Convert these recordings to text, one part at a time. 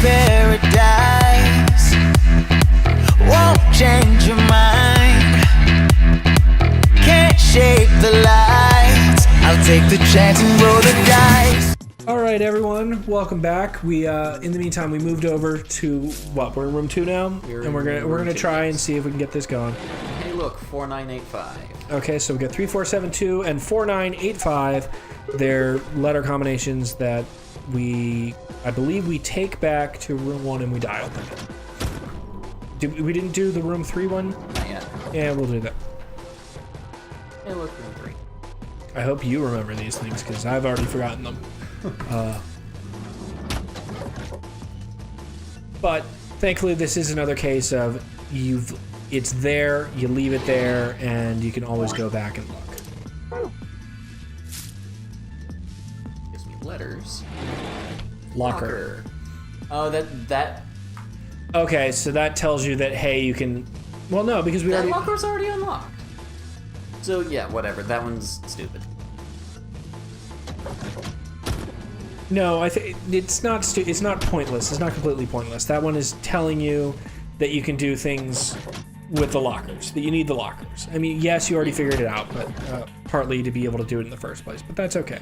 paradise won't change your mind. Can't shake the lights. I'll take the chance and roll the dice. All right, everyone, welcome back. We in the meantime we moved over to what? We're in room 2 now, and we're gonna try and see if we can get this going. Hey, look, 4985. Okay, so we got 3472 and 4985. They're letter combinations that I believe we take back to room 1 and we dialed them. We didn't do the room 3 one? Not yet. Yeah, we'll do that. Hey, look, room 3. I hope you remember these things because I've already forgotten them. But thankfully, this is another case of it's there, you leave it there, and you can always go back and look. Gives me letters. Locker. Oh, that Okay, so that tells you that, hey, you can... Well, no, because we already... locker's already unlocked. So, yeah, whatever. That one's stupid. No, I think it's not pointless. It's not completely pointless. That one is telling you that you can do things with the lockers, that you need the lockers. I mean, yes, you already figured it out, but partly to be able to do it in the first place, but that's okay.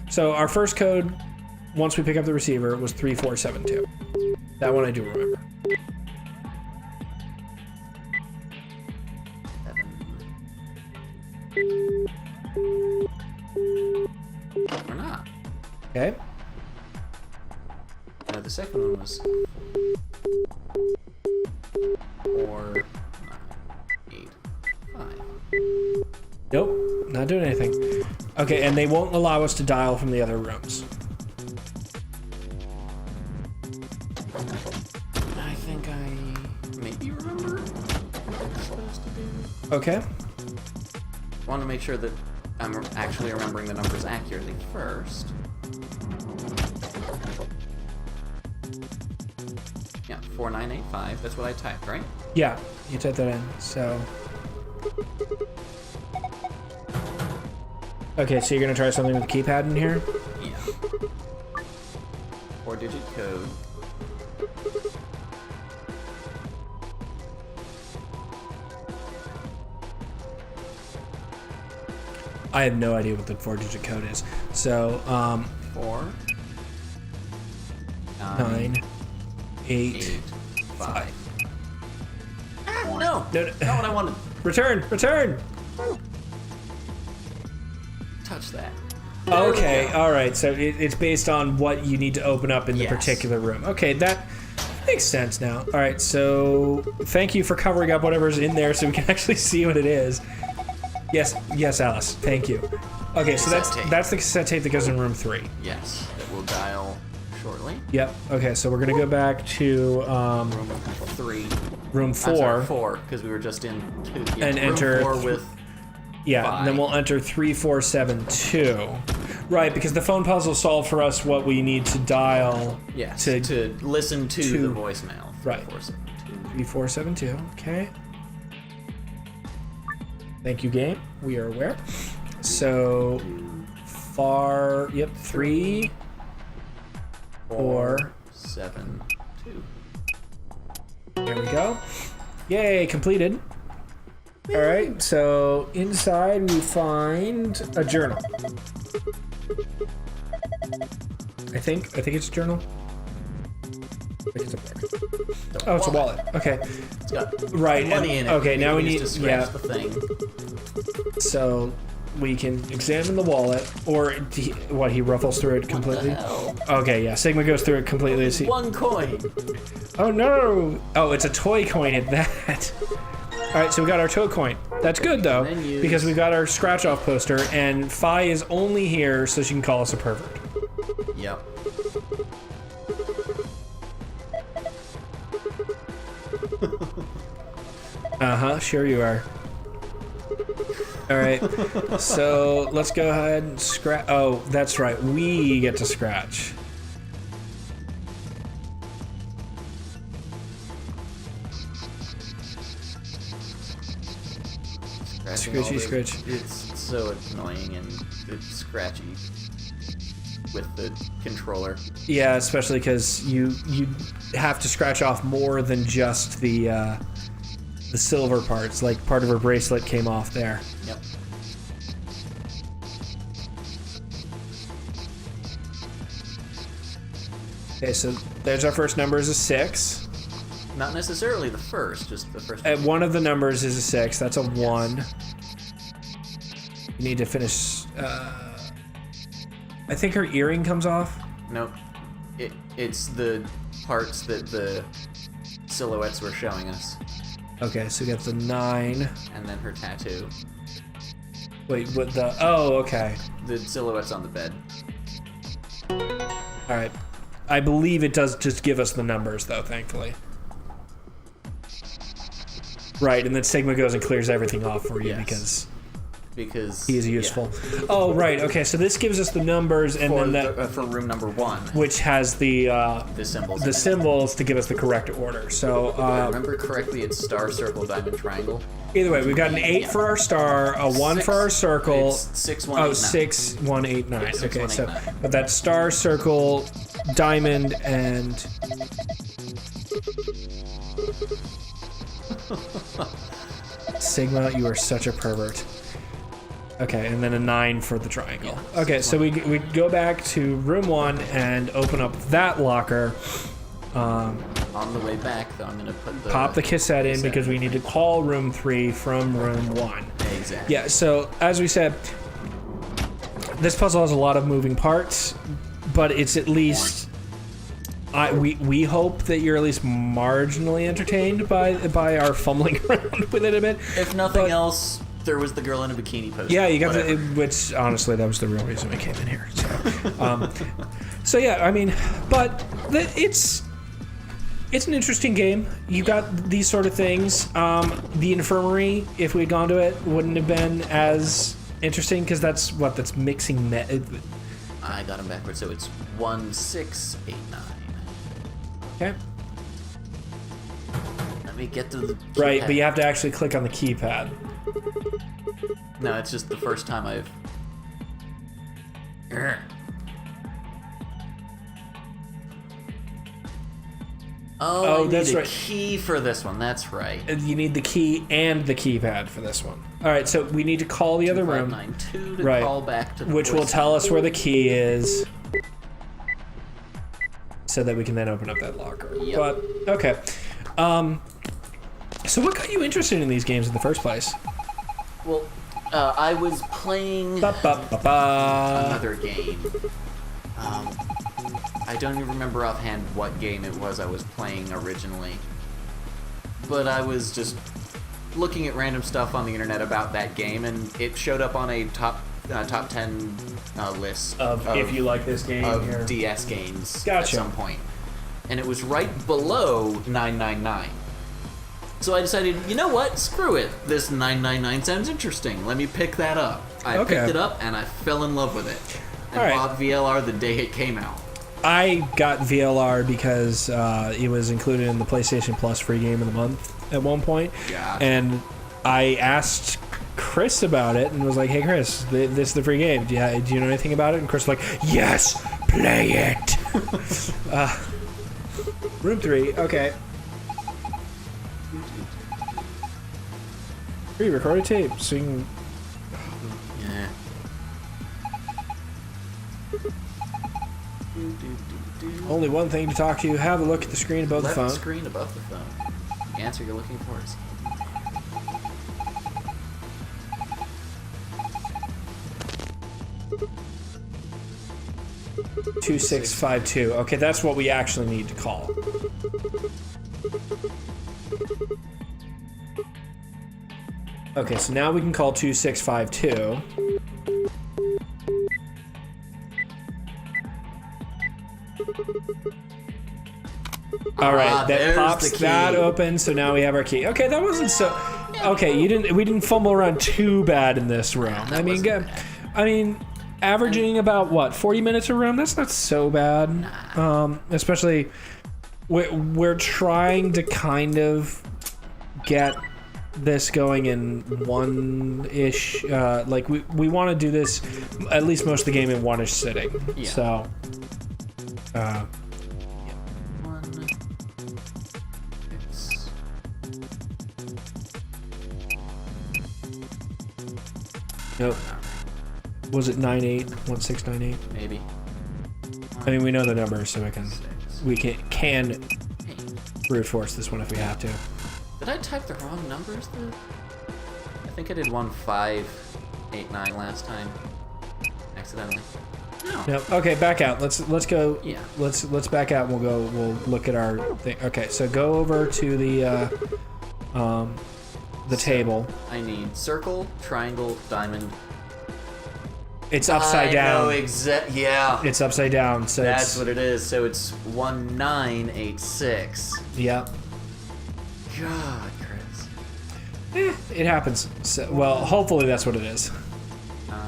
So our first code, once we pick up the receiver, was 3472. That one I do remember. 7. Or not. Okay. No, the second one was 4, 9, 8, 5. Nope, not doing anything. Okay, and they won't allow us to dial from the other rooms. I think I maybe remember what it's supposed to do. Okay. I want to make sure that I'm actually remembering the numbers accurately first. Yeah, 4985. That's what I typed, right? Yeah, you type that in, so... Okay, so you're gonna try something with the keypad in here? Yeah. 4-digit code. I have no idea what the 4-digit code is. So, 4, 9, 8, 5. Ah, no! No, no. Not what I wanted. Return! Return! Touch that. Okay, alright, so it's based on what you need to open up in the particular room. Okay, that makes sense now. Alright, so thank you for covering up whatever's in there so we can actually see what it is. Yes, Alice, thank you. Okay, so that's the cassette tape that goes in room 3. Yes, that will dial shortly. Yep, okay, so we're gonna go back to Room 3. room 4. I'm sorry, 4, because we were just in 2. Yeah, And room enter 4 with... Yeah, and then we'll enter 3472. Right, because the phone puzzle solved for us what we need to dial. Yes, to listen to the voicemail. Right. 3472. 3472, okay. Thank you, game. We are aware. So, 3, 4, 7, 2. There we go. Yay, completed. All right, so inside we find a journal. I think it's a journal. I think it's a book. Oh, it's a wallet. Okay. It's got right. money in it. Okay, now we need to scratch the thing. So we can examine the wallet, or he ruffles through it completely. What the hell? Okay, yeah, Sigma goes through it completely. See. 1 coin. Oh no! Oh, it's a toy coin at that. All right, so we got our toy coin. That's good though, Menus. because we got our scratch-off poster, and Fi is only here so she can call us a pervert. Yep. Sure you are. All right, so let's go ahead and scratch. Oh, that's right, we get to scratch. Scratching Scratchy, all scratch. It's so annoying and it's scratchy. with the controller. Yeah, especially because you have to scratch off more than just the silver parts. Like part of her bracelet came off there. Yep. Okay, so there's our first number is a 6. Not necessarily the first, just the first. One of the numbers is a 6. That's a 1. You need to finish. I think her earring comes off. Nope. It's the parts that the silhouettes were showing us. Okay, so we got the 9. And then her tattoo. Wait, what the? Oh, okay. The silhouettes on the bed. All right. I believe it does just give us the numbers, though, thankfully. Right, and then Sigma goes and clears everything off for you Yes. because he is useful. Yeah. Oh, right. Okay, so this gives us the numbers, and For, then for room number 1. which has the symbols. the symbols to give us the correct order. So If I remember correctly, it's star, circle, diamond, triangle. either way, we've got an 8 for our star, a 1 for our circle. It's 6, 1, 8, 9. 6, 1, 8, 9. 6, Okay, 1, 8, so 9. but that's star, circle, diamond, and Sigma, you are such a pervert. Okay, and then a 9 for the triangle. Yeah, okay, so we go back to room 1 and open up that locker. On the way back, though, I'm going to put the... Pop the cassette in because we need to call room 3 from room 1. Exactly. Yeah, so as we said, this puzzle has a lot of moving parts, but it's at least... we hope that you're at least marginally entertained by our fumbling around with it a bit. If nothing else, there was the girl in a bikini poster. Yeah, you got Whatever. which honestly, that was the real reason we came in here. So, so yeah, I mean, but it's an interesting game. You got these sort of things. The infirmary, if we had gone to it, wouldn't have been as interesting because that's mixing. I got him backwards, so it's 1, 6, 8, 9. Okay. Let me get to the Right, keypad. but you have to actually click on the keypad. No, it's just the first time I've... Grr. Oh, I that's need a right. key for this one. That's right. You need the key and the keypad for this one. All right, so we need to call the other room, 592 to Right. call back to the which will voice. tell us where the key is, so that we can then open up that locker. Yep. But okay, so what got you interested in these games in the first place? Well, I was playing Ba-ba-ba-ba. another game. I don't even remember offhand what game it was I was playing originally. But I was just looking at random stuff on the internet about that game, and it showed up on a top 10 list Of if you like this game of here. DS games at Gotcha. some point. And it was right below 999. So I decided, you know what? Screw it. This 999 sounds interesting. Let me pick that up. I Okay. picked it up and I fell in love with it. And All right. bought VLR the day it came out. I got VLR because it was included in the PlayStation Plus free game of the month at one point. Yeah. And I asked Chris about it and was like, "Hey, Chris, this is the free game. Do you know anything about it?" And Chris was like, "Yes, play it." Room 3. Okay. Pre-recorded tape, so you can... Yeah. Only one thing to talk to. Have a look at the screen above Left the phone. screen above the phone. The answer you're looking for is 2652. Okay, that's what we actually need to call. Okay, so now we can call 2652. All right, that there's pops the key. that open. So now we have our key. Okay, that wasn't so. Okay, we didn't fumble around too bad in this room. that wasn't bad. I mean, averaging about what 40 minutes a room. That's not so bad. Especially we're trying to kind of get this going in one-ish. Like we want to do this at least most of the game in one-ish sitting. Yeah. So. 1, 6. Nope. Was it 9-8? 1698? Maybe. I mean, we know the number, so we can 8. brute force this one if we have to. Did I type the wrong numbers though? I think I did 1, 5, 8, 9 last time. Accidentally. No. Nope. Okay, back out. Let's go. Yeah. Let's back out. And we'll look at our thing. Okay, so go over to the table. I need circle, triangle, diamond. It's upside down. Yeah. It's upside down. So That's what it is. So it's 1986. Yeah. God, Chris. It happens. So, well, hopefully that's what it is. 9,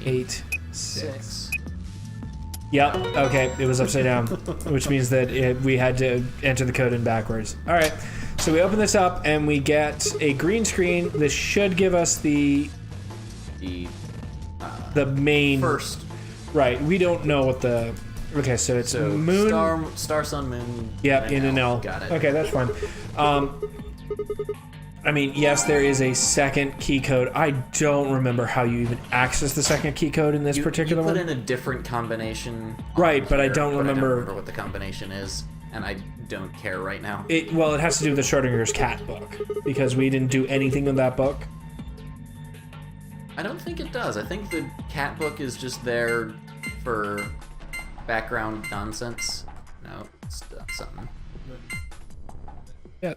8, 6. 6. Yep. Okay. It was upside down, which means that we had to enter the code in backwards. All right. So we open this up and we get a green screen. This should give us the main First. Right. We don't know what the. Okay. So it's moon. Star, sun, moon. Yep. In an L. Got it. Okay. That's fine. I mean, yes, there is a second key code. I don't remember how you even access the second key code in this particular you put one. in a different combination. Right, but I don't I don't remember what the combination is, and I don't care right now. it. Well, it has to do with the Schrodinger's cat book because we didn't do anything in that book. I don't think it does. I think the cat book is just there for background nonsense. No, it's something. Yeah.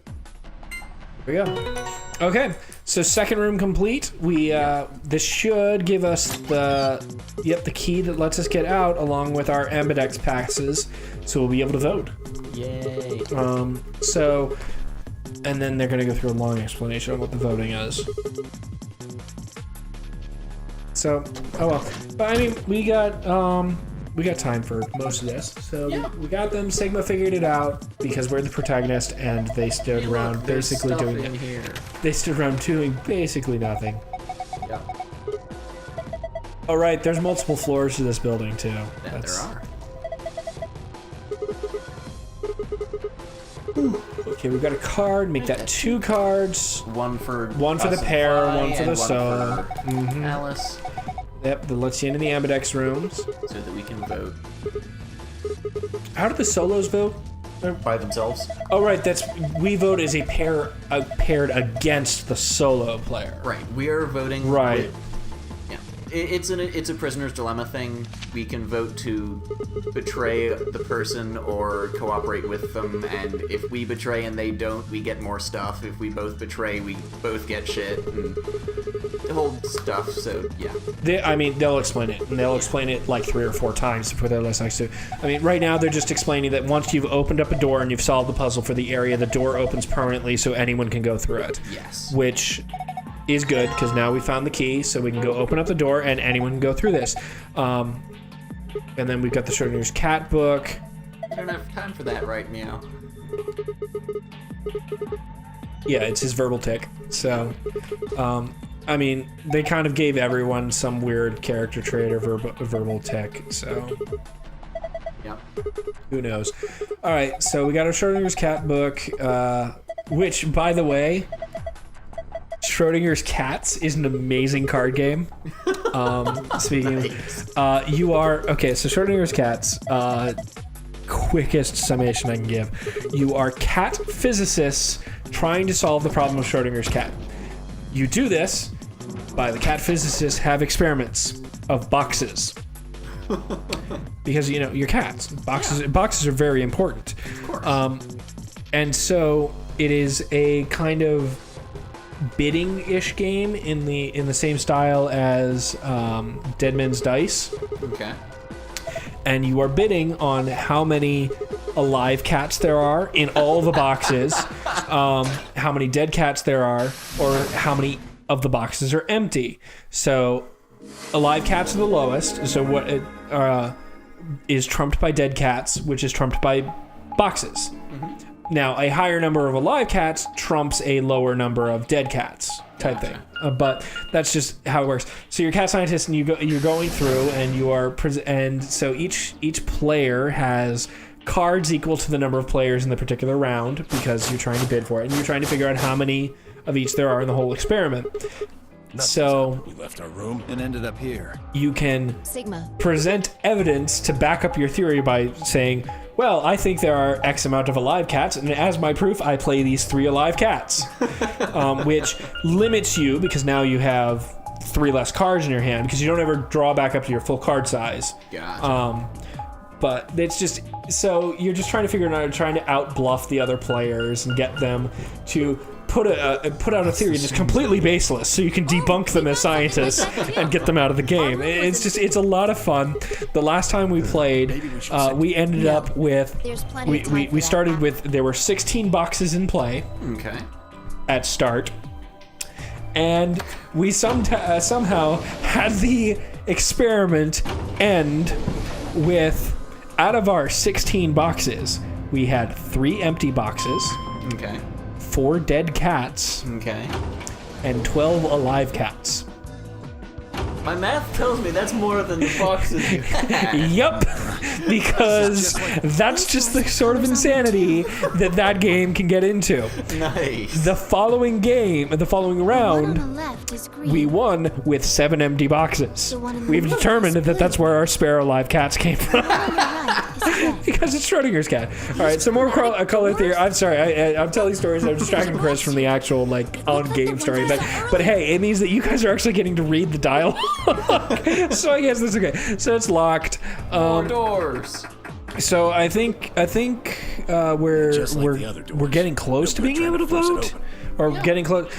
There we go. Okay, so second room complete. We this should give us the key that lets us get out along with our ambidex passes, so we'll be able to vote. Yay. So, and then they're gonna go through a long explanation of what the voting is. So, oh well. But I mean, we got time for most of this. So Yeah. we got them. Sigma figured it out because we're the protagonist, and they stood Hey, around look, there's basically stuff doing in here. They stood around doing basically nothing. Yep. Oh right, there's multiple floors to this building too. Yeah, there are. Okay, we've got a card. Make that 2 cards. One for the us and pair, Fly, one for and the solo. for Alice, Yep, that lets you into the ambidex rooms. so that we can vote How do the solos vote? by themselves. Oh right, we vote as a pair paired against the solo player. Right. We are voting. Right. With, yeah. It's a prisoner's dilemma thing. We can vote to betray the person or cooperate with them, and if we betray and they don't, we get more stuff. If we both betray, we both get shit and the whole stuff. So yeah. They'll explain it, and they'll explain it like 3 or 4 times before they're less next to. I mean, right now they're just explaining that once you've opened up a door and you've solved the puzzle for the area, the door opens permanently, so anyone can go through it. Yes. Which is good because now we found the key, so we can go open up the door and anyone can go through this. And then we've got the Schrodinger's cat book. I don't have time for that right now. Yeah, it's his verbal tick. So, I mean, they kind of gave everyone some weird character trait or verbal tick. So, Yep. who knows? All right, so we got our Schrodinger's cat book, which, by the way, Schrodinger's Cats is an amazing card game. Speaking of, you are okay. So Schrodinger's Cats, quickest summation I can give. You are cat physicists trying to solve the problem of Schrodinger's cat. You do this by the cat physicists have experiments of boxes. Because you're cats. Boxes are very important. Of course. And so it is a kind of bidding-ish game in the same style as Dead Man's Dice. Okay. And you are bidding on how many alive cats there are in all the boxes, how many dead cats there are, or how many of the boxes are empty. So alive cats are the lowest, so what is trumped by dead cats, which is trumped by boxes. Now, a higher number of alive cats trumps a lower number of dead cats type thing. But that's just how it works. So you're a cat scientist, and you're going through, and you are and so each player has cards equal to the number of players in the particular round, because you're trying to bid for it, and you're trying to figure out how many of each there are in the whole experiment. So we left our room and ended up here. You can Sigma. present evidence to back up your theory by saying, well, I think there are X amount of alive cats, and as my proof, I play these 3 alive cats. Which limits you, because now you have 3 less cards in your hand, because you don't ever draw back up to your full card size. Gotcha. But it's just, so you're just trying to figure out, trying to out-bluff the other players and get them to put out a theory that's completely baseless, so you can debunk them as scientists and get them out of the game. It's a lot of fun. The last time we played, we ended up with, we started with, there were 16 boxes in play. Okay. At start. And we somehow had the experiment end with, out of our 16 boxes, we had 3 empty boxes. Okay. 4 dead cats. Okay. And 12 alive cats. My math tells me that's more than the boxes you had. Yup, because that's just the sort of insanity that game can get into. Nice. The following round, we won with 7 empty boxes. We've determined that that's where our spare alive cats came from. Because it's Schrodinger's cat. All right, so more color theory. I'm sorry, I'm telling stories. I'm distracting Chris from the actual on-game story. But hey, it means that you guys are actually getting to read the dialogue. So I guess that's okay. So it's locked. More doors. So I think we're getting close to being able to vote. Or getting close,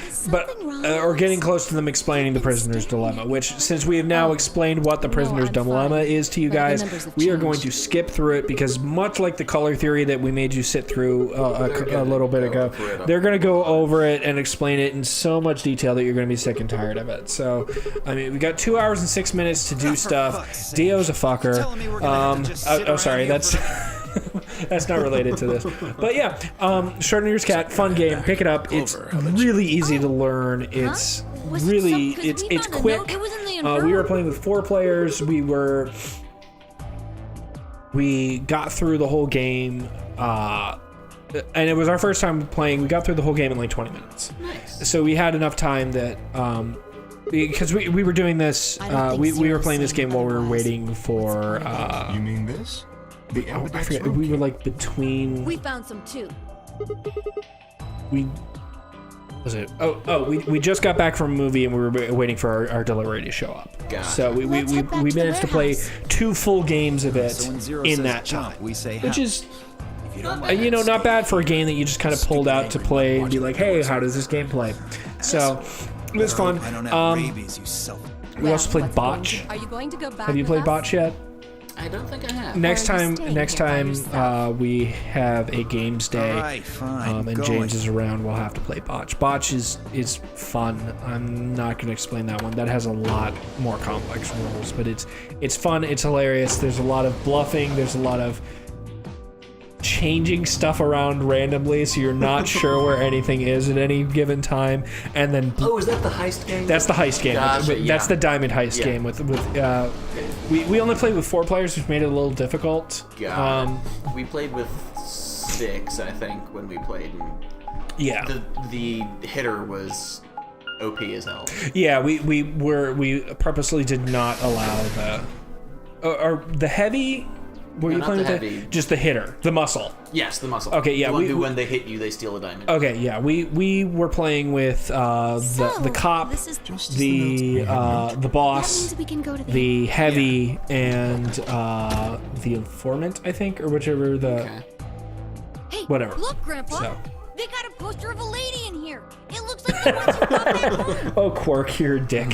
or getting close to them explaining the prisoner's dilemma. Which, since we have now explained what the prisoner's dilemma is to you guys, we are going to skip through it, because much like the color theory that we made you sit through a little bit ago, they're going to go over it and explain it in so much detail that you're going to be sick and tired of it. So, I mean, we got 2 hours and 6 minutes to do stuff. Dio's a fucker. Sorry, that's. That's not related to this. But yeah, Schrodinger's Cat, fun game. Pick it up. It's really easy to learn. It's really, it's quick. We were playing with 4 players. We got through the whole game, and it was our first time playing. We got through the whole game in like 20 minutes. Nice. So we had enough time that, because we were doing this, we were playing this game while we were waiting for. You mean this? I forget. We were like between. We found some too. We just got back from a movie, and we were waiting for our delivery to show up. Gotcha. So we managed to play 2 full games of it in that time, which is not bad for a game that you just kind of pulled out to play and be like, hey, how does this game play? So it was fun. We also played Botch. Are you going to go back? Have you played Botch yet? I don't think I have. Next time, we have a games day, and James is around. We'll have to play Botch. Botch is fun. I'm not going to explain that one. That has a lot more complex rules, but it's fun. It's hilarious. There's a lot of bluffing. There's a lot of changing stuff around randomly, so you're not sure where anything is at any given time. And then is that the heist game? That's the heist game. Gotcha, That's the diamond heist game with we only played with 4 players, which made it a little difficult. We played with 6, I think, when we played. And yeah. The hitter was OP as hell. Yeah, we purposely did not allow the heavy. Were you playing with heavy. Just the hitter, the muscle? Yes, the muscle. Okay, yeah. The one who, when they hit you, they steal a diamond. Okay, yeah. We were playing with the cop, the boss, the heavy, and the informant, I think, or whichever the. Okay. Hey, whatever. Look, Grandpa. So. They got a poster of a lady in here. It looks like the ones who robbed that room. Oh, Quark, you're a dick.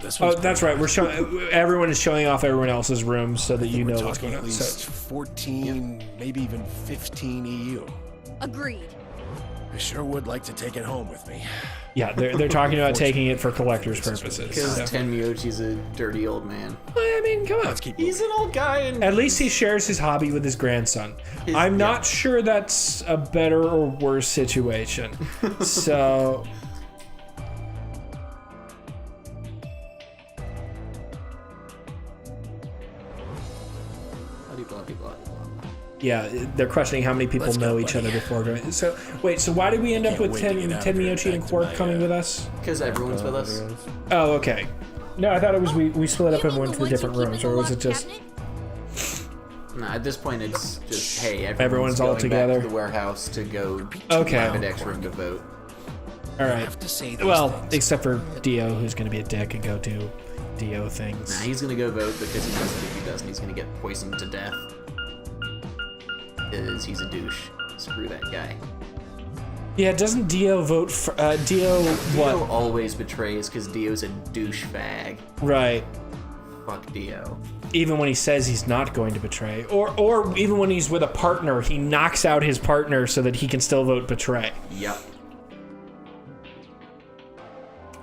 That's right. We're showing. Everyone is showing off everyone else's rooms so that you know what's going on. At least 14, maybe even 15 EU. Agreed. I sure would like to take it home with me. Yeah, they're talking about taking it for collector's purposes. Because So. Tenmyochi's a dirty old man. I mean, come on. Let's keep He's an old guy, and At least he shares his hobby with his grandson. I'm yeah. not sure that's a better or worse situation. So. Yeah, they're questioning how many people Let's know go, each buddy. other before going. So, wait, so why did we end up Can't with wait to get out of here Tenmyochi and back to Quark my, coming with us? because everyone's with us. Oh, okay. No, I thought it was we split up You and mean went to the ones you different keep in rooms, the or was it locked just... cabinet? No, at this point it's just, hey, Everyone's all going together? back to the warehouse to go Okay. to the next room to vote. All right. have to say these Well, things. except for Dio, who's going to be a dick and go do Dio things. Nah, he's gonna go vote because he knows that if he doesn't, he's gonna get poisoned to death. Because he's a douche. Screw that guy. Yeah, doesn't Dio vote for... Dio Dio what? always betrays because Dio's a douchebag. Right. Fuck Dio. Even when he says he's not going to betray. Or even when he's with a partner, he knocks out his partner so that he can still vote betray. Yep.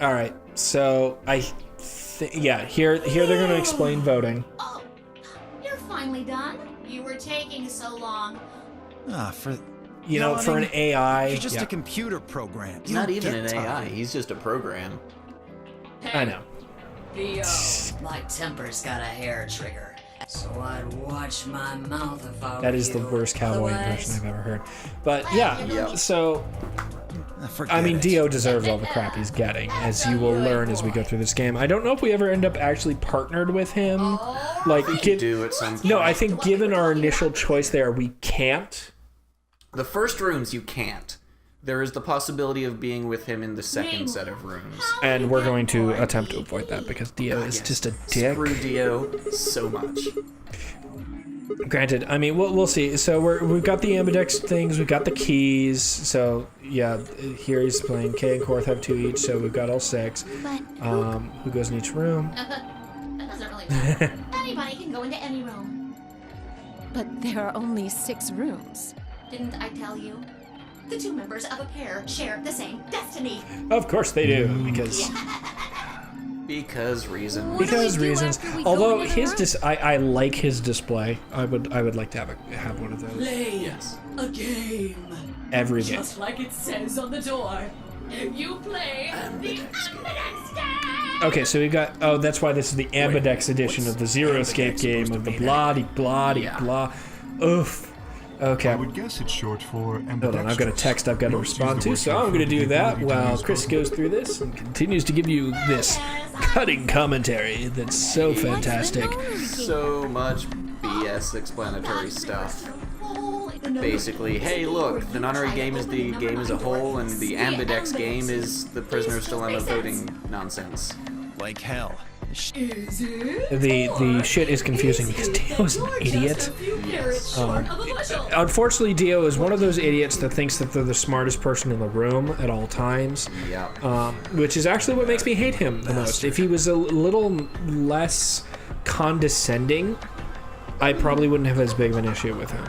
All right. So, yeah, here they're going to explain voting. Oh, you're finally done. You were taking so long. For You know, for an AI... You're just yeah, a computer program. He's You not don't even get an AI. time. He's just a program. I know. Dio, my temper's got a hair trigger, so I'd watch my mouth if I were That is the you. worst cowboy Otherwise, impression I've ever heard. But yeah, Yep. so... Forget I mean, it. Dio deserves all the crap he's getting, as you will learn as we go through this game. I don't know if we ever end up actually partnered with him. Like, Do at some point. no, I think given our initial choice there, we can't. The first rooms you can't. There is the possibility of being with him in the second set of rooms. And we're going to attempt to avoid that because Dio is Yes. just a dick. Screw Dio so much. Granted, I mean, we'll see. So we've got the ambidex things, we've got the keys. So yeah, here he's playing Kay and Korth have 2 each, so we've got all 6. But Who goes in each room? that doesn't really matter. Anybody can go into any room. But there are only 6 rooms. Didn't I tell you? The 2 members of a pair share the same destiny. Of course they do, because Because reason. What do we do reasons. after we go Although into the his room? I like his display. I would like to have one of those play Yes. a game, every game. just like it says on the door. If you play the Okay, so we got. Oh, that's why this is the Ambidex edition of the Zero Escape game of the blah-de blah. Oof. Okay. I would guess it's short for Hold on, I've got a text I've got to respond to, so I'm going to do that while Chris goes through this and continues to give you this cutting commentary that's so fantastic. So much BS explanatory stuff. Basically, hey look, the nunnery game is the game as a whole, and the Ambidex game is the prisoner's dilemma voting nonsense. Like hell. The shit is confusing because Dio is an idiot. Unfortunately, Dio is one of those idiots that thinks that they're the smartest person in the room at all times. Yep. Which is actually what makes me hate him the most. If he was a little less condescending, I probably wouldn't have as big of an issue with him.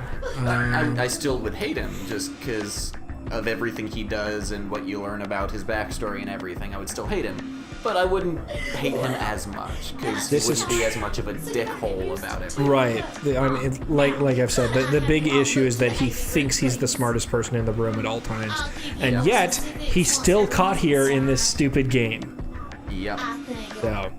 I still would hate him just because of everything he does and what you learn about his backstory and everything. I would still hate him. But I wouldn't hate him as much because he This is wouldn't be as much of a dickhole about it. Right. I mean, like I've said, the big issue is that he thinks he's the smartest person in the room at all times. And yet, he's still caught here in this stupid game. Yep. So,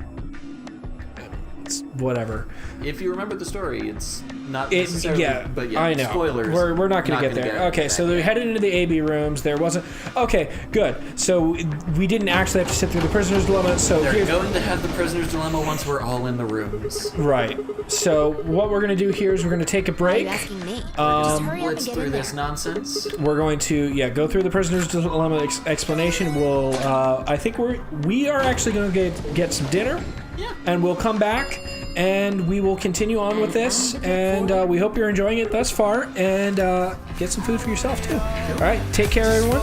it's whatever. If you remember the story, it's not necessarily. Yeah, but yeah, I know. Spoilers. We're not going to get there. Okay, so they're headed into the AB rooms. There wasn't. Okay, good. So we didn't actually have to sit through the prisoner's dilemma. So They're here's going to have the prisoner's dilemma once we're all in the rooms. right. So what we're going to do here is we're going to take a Are break. you asking me? Just hurry up and Blitz get through in there. this nonsense. We're going to go through the prisoner's dilemma explanation. We'll I think we are actually going to get some dinner. Yeah. And we'll come back and we will continue on with this. And we hope you're enjoying it thus far. And get some food for yourself too. All right. Take care, everyone.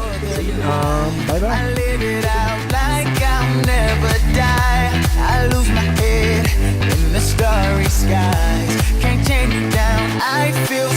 Bye bye. I live it out like I'll never die. I lose my head in the starry skies. Can't tame me down. I feel